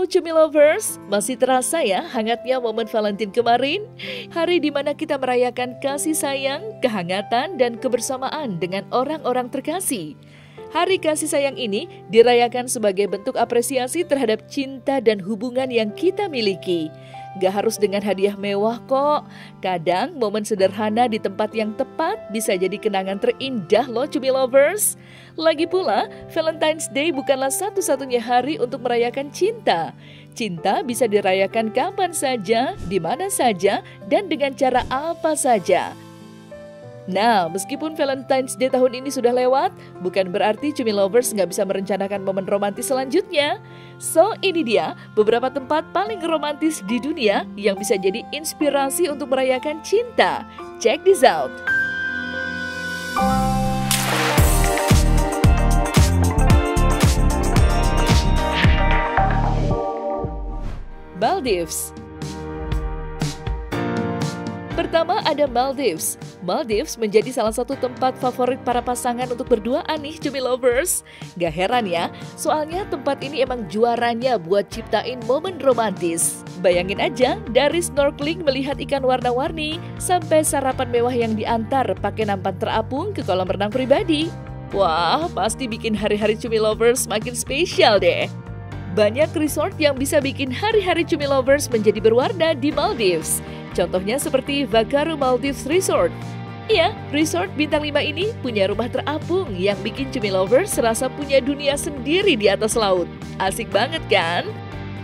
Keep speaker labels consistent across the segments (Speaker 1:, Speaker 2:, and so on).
Speaker 1: Halo Cumi Lovers, masih terasa ya hangatnya momen Valentine kemarin? Hari di mana kita merayakan kasih sayang, kehangatan, dan kebersamaan dengan orang-orang terkasih. Hari kasih sayang ini dirayakan sebagai bentuk apresiasi terhadap cinta dan hubungan yang kita miliki. Gak harus dengan hadiah mewah kok. Kadang momen sederhana di tempat yang tepat bisa jadi kenangan terindah loh Cumi Lovers. Lagi pula, Valentine's Day bukanlah satu-satunya hari untuk merayakan cinta. Cinta bisa dirayakan kapan saja, di mana saja, dan dengan cara apa saja. Nah, meskipun Valentine's Day tahun ini sudah lewat, bukan berarti Cumi Lovers nggak bisa merencanakan momen romantis selanjutnya. So, ini dia beberapa tempat paling romantis di dunia yang bisa jadi inspirasi untuk merayakan cinta. Check this out! Maldives. Pertama ada Maldives. Maldives menjadi salah satu tempat favorit para pasangan untuk berduaan nih Cumi Lovers. Gak heran ya, soalnya tempat ini emang juaranya buat ciptain momen romantis. Bayangin aja, dari snorkeling melihat ikan warna-warni, sampai sarapan mewah yang diantar pakai nampan terapung ke kolam renang pribadi. Wah, pasti bikin hari-hari Cumi Lovers makin spesial deh. Banyak resort yang bisa bikin hari-hari Cumi Lovers menjadi berwarna di Maldives. Contohnya seperti Vakaru Maldives Resort. Iya, resort bintang 5 ini punya rumah terapung yang bikin Cumi Lovers serasa punya dunia sendiri di atas laut. Asik banget kan?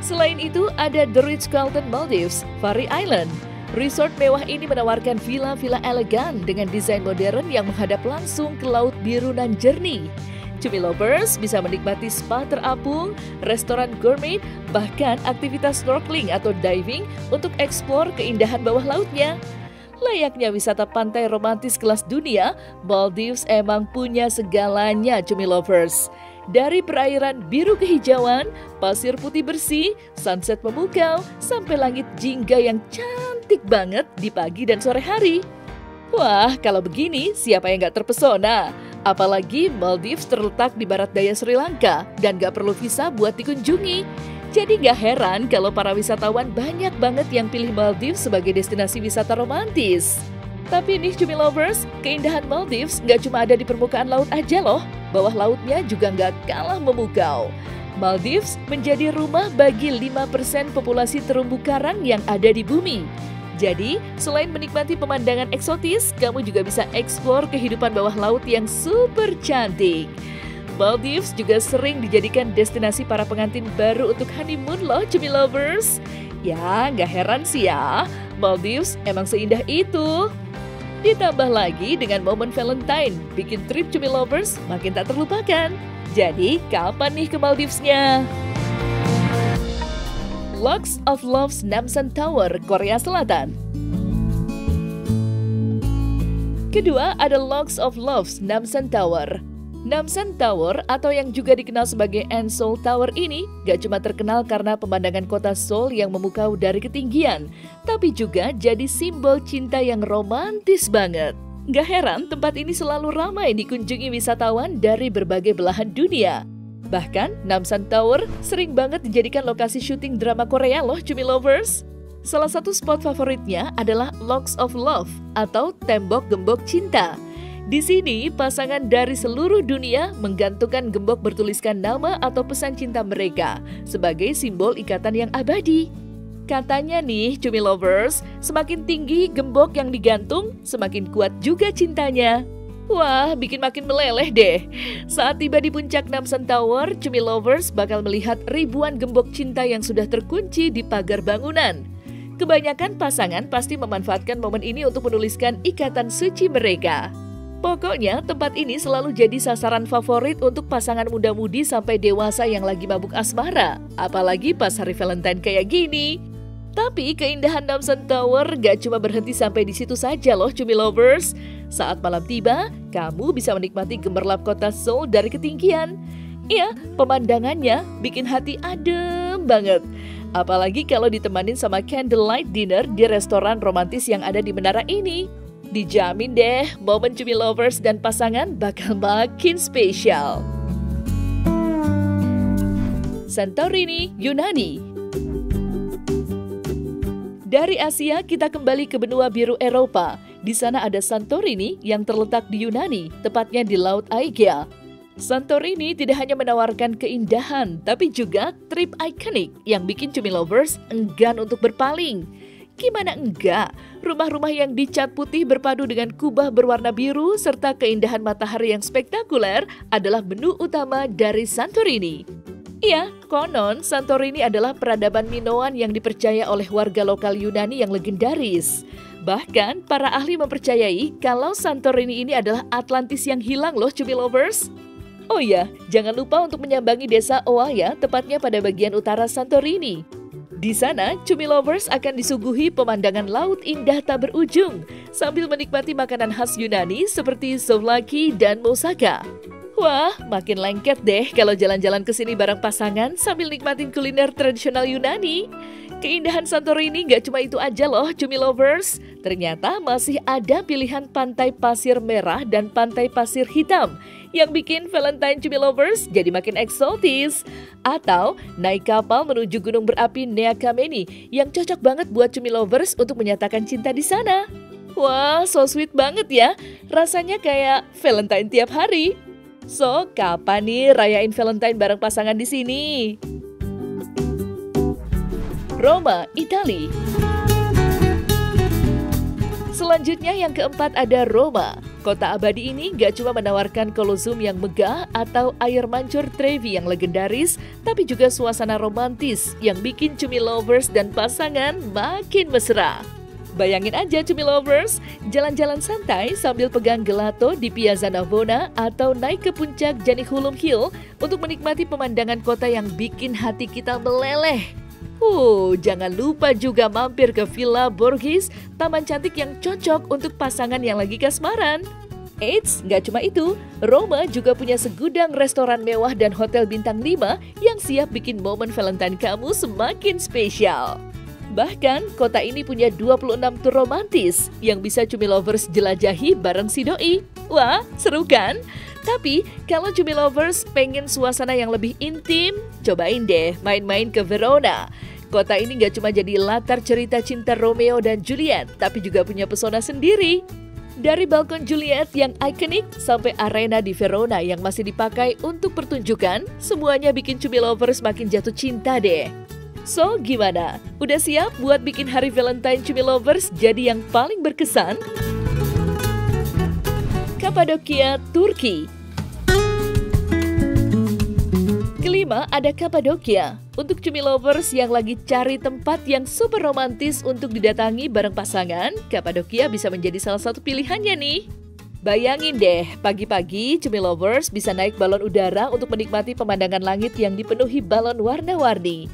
Speaker 1: Selain itu ada The Ritz-Carlton Maldives, Fari Island. Resort mewah ini menawarkan villa-villa elegan dengan desain modern yang menghadap langsung ke laut biru nan jernih. Cumi Lovers bisa menikmati spa terapung, restoran gourmet, bahkan aktivitas snorkeling atau diving untuk eksplor keindahan bawah lautnya. Layaknya wisata pantai romantis kelas dunia, Maldives emang punya segalanya Cumi Lovers. Dari perairan biru kehijauan, pasir putih bersih, sunset memukau, sampai langit jingga yang cantik banget di pagi dan sore hari. Wah, kalau begini siapa yang gak terpesona? Apalagi Maldives terletak di barat daya Sri Lanka dan gak perlu visa buat dikunjungi. Jadi gak heran kalau para wisatawan banyak banget yang pilih Maldives sebagai destinasi wisata romantis. Tapi nih Cumi Lovers, keindahan Maldives gak cuma ada di permukaan laut aja loh. Bawah lautnya juga gak kalah memukau. Maldives menjadi rumah bagi 5% populasi terumbu karang yang ada di bumi. Jadi, selain menikmati pemandangan eksotis, kamu juga bisa eksplor kehidupan bawah laut yang super cantik. Maldives juga sering dijadikan destinasi para pengantin baru untuk honeymoon loh Cumi Lovers. Ya, gak heran sih ya, Maldives emang seindah itu. Ditambah lagi dengan momen Valentine, bikin trip Cumi Lovers makin tak terlupakan. Jadi, kapan nih ke Maldivesnya? Locks of Love's Namsan Tower, Korea Selatan. Kedua ada Locks of Love's Namsan Tower. Namsan Tower atau yang juga dikenal sebagai An Seoul Tower ini gak cuma terkenal karena pemandangan kota Seoul yang memukau dari ketinggian, tapi juga jadi simbol cinta yang romantis banget. Gak heran tempat ini selalu ramai dikunjungi wisatawan dari berbagai belahan dunia. Bahkan, Namsan Tower sering banget dijadikan lokasi syuting drama Korea loh Cumi Lovers. Salah satu spot favoritnya adalah Locks of Love atau Tembok Gembok Cinta. Di sini, pasangan dari seluruh dunia menggantungkan gembok bertuliskan nama atau pesan cinta mereka sebagai simbol ikatan yang abadi. Katanya nih Cumi Lovers, semakin tinggi gembok yang digantung, semakin kuat juga cintanya. Wah, bikin makin meleleh deh. Saat tiba di puncak Namsan Tower, Cumi Lovers bakal melihat ribuan gembok cinta yang sudah terkunci di pagar bangunan. Kebanyakan pasangan pasti memanfaatkan momen ini untuk menuliskan ikatan suci mereka. Pokoknya, tempat ini selalu jadi sasaran favorit untuk pasangan muda-mudi sampai dewasa yang lagi mabuk asmara. Apalagi pas hari Valentine kayak gini. Tapi keindahan Namsan Tower gak cuma berhenti sampai di situ saja loh Cumi Lovers. Saat malam tiba, kamu bisa menikmati gemerlap kota Seoul dari ketinggian. Iya, pemandangannya bikin hati adem banget. Apalagi kalau ditemanin sama candlelight dinner di restoran romantis yang ada di menara ini. Dijamin deh, momen Cumi Lovers dan pasangan bakal makin spesial. Santorini, Yunani. Dari Asia, kita kembali ke benua biru Eropa. Di sana ada Santorini yang terletak di Yunani, tepatnya di Laut Aegea. Santorini tidak hanya menawarkan keindahan, tapi juga trip ikonik yang bikin cumi lovers enggan untuk berpaling. Gimana enggak? Rumah-rumah yang dicat putih berpadu dengan kubah berwarna biru serta keindahan matahari yang spektakuler adalah menu utama dari Santorini. Iya, konon Santorini adalah peradaban Minoan yang dipercaya oleh warga lokal Yunani yang legendaris. Bahkan, para ahli mempercayai kalau Santorini ini adalah Atlantis yang hilang loh cumi lovers. Oh ya, jangan lupa untuk menyambangi desa Oaya, tepatnya pada bagian utara Santorini. Di sana, cumi lovers akan disuguhi pemandangan laut indah tak berujung sambil menikmati makanan khas Yunani seperti souvlaki dan moussaka. Wah, makin lengket deh kalau jalan-jalan ke sini bareng pasangan sambil nikmatin kuliner tradisional Yunani. Keindahan Santorini gak cuma itu aja loh cumi lovers. Ternyata masih ada pilihan pantai pasir merah dan pantai pasir hitam yang bikin Valentine cumi lovers jadi makin eksotis. Atau naik kapal menuju gunung berapi Nea Kameni yang cocok banget buat cumi lovers untuk menyatakan cinta di sana. Wah, so sweet banget ya. Rasanya kayak Valentine tiap hari. So, kapan nih rayain Valentine bareng pasangan di sini? Roma, Italia. Selanjutnya yang keempat ada Roma. Kota abadi ini gak cuma menawarkan Colosseum yang megah atau air mancur Trevi yang legendaris, tapi juga suasana romantis yang bikin cumi lovers dan pasangan makin mesra. Bayangin aja cumi lovers, jalan-jalan santai sambil pegang gelato di Piazza Navona atau naik ke puncak Janiculum Hill untuk menikmati pemandangan kota yang bikin hati kita meleleh. Jangan lupa juga mampir ke Villa Borghese, taman cantik yang cocok untuk pasangan yang lagi kasmaran. Eits, nggak cuma itu, Roma juga punya segudang restoran mewah dan hotel bintang 5 yang siap bikin momen Valentine kamu semakin spesial. Bahkan, kota ini punya 26 tur romantis yang bisa cumi lovers jelajahi bareng si doi. Wah, seru kan? Tapi, kalau cumi lovers pengen suasana yang lebih intim, cobain deh main-main ke Verona. Kota ini gak cuma jadi latar cerita cinta Romeo dan Juliet, tapi juga punya pesona sendiri. Dari balkon Juliet yang ikonik sampai arena di Verona yang masih dipakai untuk pertunjukan, semuanya bikin cumi lovers makin jatuh cinta deh. So, gimana? Udah siap buat bikin hari Valentine cumi lovers jadi yang paling berkesan? Kapadokia, Turki. Kelima, ada Kapadokia. Untuk cumi lovers yang lagi cari tempat yang super romantis untuk didatangi bareng pasangan, Kapadokia bisa menjadi salah satu pilihannya nih. Bayangin deh, pagi-pagi cumi lovers bisa naik balon udara untuk menikmati pemandangan langit yang dipenuhi balon warna-warni.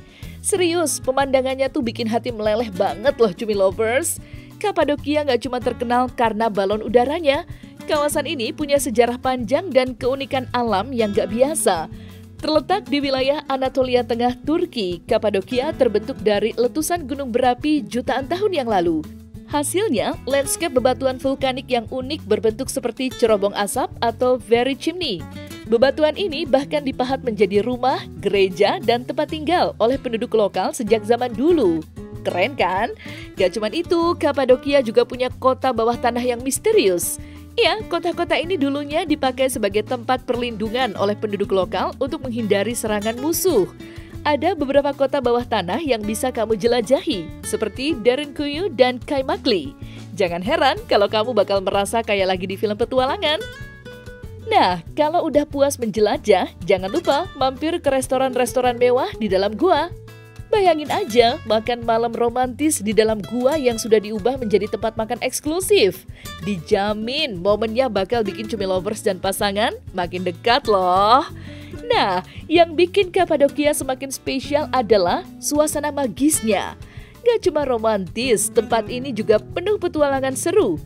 Speaker 1: Serius, pemandangannya tuh bikin hati meleleh banget loh cumi lovers. Kapadokia gak cuma terkenal karena balon udaranya. Kawasan ini punya sejarah panjang dan keunikan alam yang gak biasa. Terletak di wilayah Anatolia Tengah Turki, Kapadokia terbentuk dari letusan gunung berapi jutaan tahun yang lalu. Hasilnya, landscape bebatuan vulkanik yang unik berbentuk seperti cerobong asap atau very chimney. Bebatuan ini bahkan dipahat menjadi rumah, gereja, dan tempat tinggal oleh penduduk lokal sejak zaman dulu. Keren kan? Gak cuma itu, Kapadokia juga punya kota bawah tanah yang misterius. Ya, kota-kota ini dulunya dipakai sebagai tempat perlindungan oleh penduduk lokal untuk menghindari serangan musuh. Ada beberapa kota bawah tanah yang bisa kamu jelajahi, seperti Derinkuyu dan Kaimakli. Jangan heran kalau kamu bakal merasa kayak lagi di film petualangan. Nah, kalau udah puas menjelajah, jangan lupa mampir ke restoran-restoran mewah di dalam gua. Bayangin aja makan malam romantis di dalam gua yang sudah diubah menjadi tempat makan eksklusif. Dijamin momennya bakal bikin cumi lovers dan pasangan makin dekat loh. Nah, yang bikin Kapadokia semakin spesial adalah suasana magisnya. Gak cuma romantis, tempat ini juga penuh petualangan seru.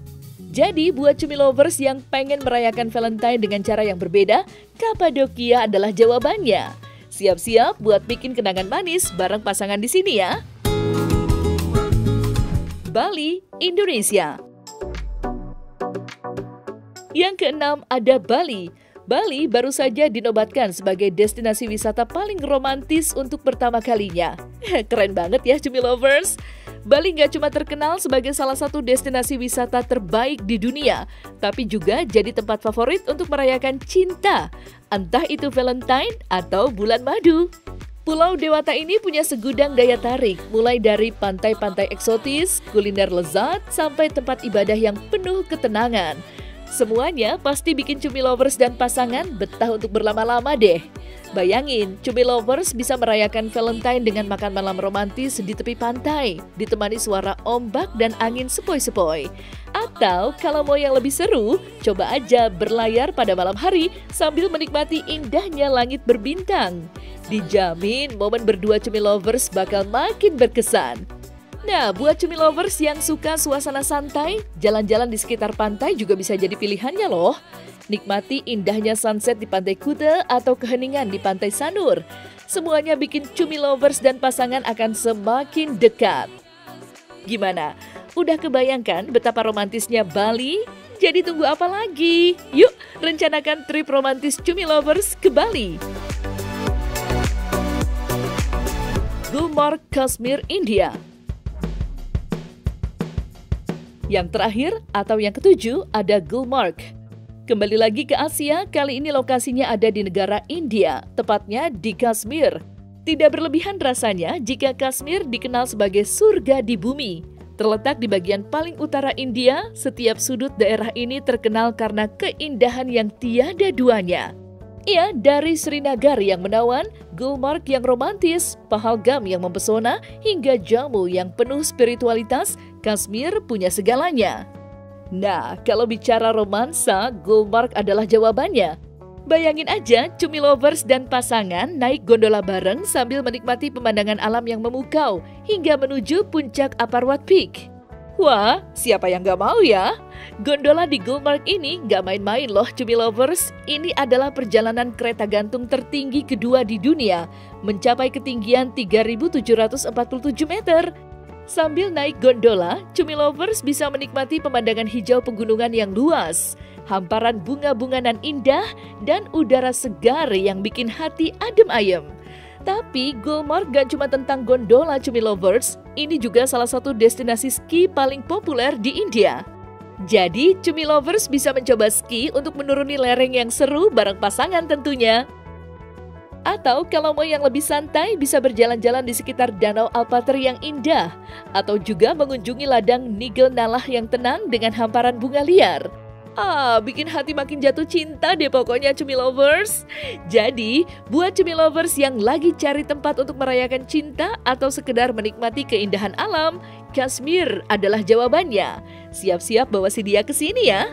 Speaker 1: Jadi buat cumi lovers yang pengen merayakan Valentine dengan cara yang berbeda, Kapadokia adalah jawabannya. Siap-siap buat bikin kenangan manis bareng pasangan di sini ya. Bali, Indonesia. Yang keenam ada Bali. Bali baru saja dinobatkan sebagai destinasi wisata paling romantis untuk pertama kalinya. Keren banget ya cumi lovers. Bali nggak cuma terkenal sebagai salah satu destinasi wisata terbaik di dunia, tapi juga jadi tempat favorit untuk merayakan cinta, entah itu Valentine atau bulan madu. Pulau Dewata ini punya segudang daya tarik, mulai dari pantai-pantai eksotis, kuliner lezat, sampai tempat ibadah yang penuh ketenangan. Semuanya pasti bikin Cumi Lovers dan pasangan betah untuk berlama-lama deh. Bayangin, Cumi Lovers bisa merayakan Valentine dengan makan malam romantis di tepi pantai, ditemani suara ombak dan angin sepoi-sepoi. Atau kalau mau yang lebih seru, coba aja berlayar pada malam hari sambil menikmati indahnya langit berbintang. Dijamin momen berdua Cumi Lovers bakal makin berkesan. Nah, buat Cumi Lovers yang suka suasana santai, jalan-jalan di sekitar pantai juga bisa jadi pilihannya loh. Nikmati indahnya sunset di Pantai Kuta atau keheningan di Pantai Sanur. Semuanya bikin Cumi Lovers dan pasangan akan semakin dekat. Gimana? Udah kebayangkan betapa romantisnya Bali? Jadi tunggu apa lagi? Yuk, rencanakan trip romantis Cumi Lovers ke Bali. Gulmarg, Kashmir, India. Yang terakhir atau yang ketujuh ada Gulmarg. Kembali lagi ke Asia, kali ini lokasinya ada di negara India, tepatnya di Kashmir. Tidak berlebihan rasanya jika Kashmir dikenal sebagai surga di bumi. Terletak di bagian paling utara India, setiap sudut daerah ini terkenal karena keindahan yang tiada duanya. Iya, dari Srinagar yang menawan, Gulmarg yang romantis, Pahalgam yang mempesona, hingga Jammu yang penuh spiritualitas, Kashmir punya segalanya. Nah, kalau bicara romansa, Gulmarg adalah jawabannya. Bayangin aja, Cumi Lovers dan pasangan naik gondola bareng sambil menikmati pemandangan alam yang memukau, hingga menuju puncak Aparwat Peak. Wah, siapa yang gak mau ya? Gondola di Gulmarg ini gak main-main loh Cumi Lovers. Ini adalah perjalanan kereta gantung tertinggi kedua di dunia, mencapai ketinggian 3.747 meter. Sambil naik gondola, Cumi Lovers bisa menikmati pemandangan hijau pegunungan yang luas, hamparan bunga-bunga nan indah, dan udara segar yang bikin hati adem ayem. Tapi Gulmarg gak cuma tentang gondola Cumi Lovers, ini juga salah satu destinasi ski paling populer di India. Jadi Cumi Lovers bisa mencoba ski untuk menuruni lereng yang seru bareng pasangan tentunya. Atau kalau mau yang lebih santai bisa berjalan-jalan di sekitar Danau Alpater yang indah. Atau juga mengunjungi ladang Nigel Nalah yang tenang dengan hamparan bunga liar. Bikin hati makin jatuh cinta deh pokoknya Cumi Lovers. Jadi, buat Cumi Lovers yang lagi cari tempat untuk merayakan cinta atau sekedar menikmati keindahan alam, Kashmir adalah jawabannya. Siap-siap bawa si dia ke sini ya.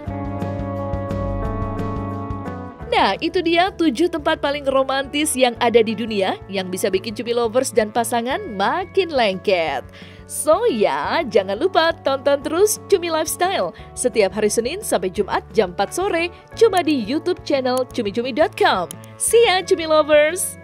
Speaker 1: Nah, itu dia 7 tempat paling romantis yang ada di dunia yang bisa bikin Cumi Lovers dan pasangan makin lengket. So ya, jangan lupa tonton terus Cumi Lifestyle setiap hari Senin sampai Jumat jam 4 sore cuma di YouTube channel cumicumi.com. See ya Cumi Lovers!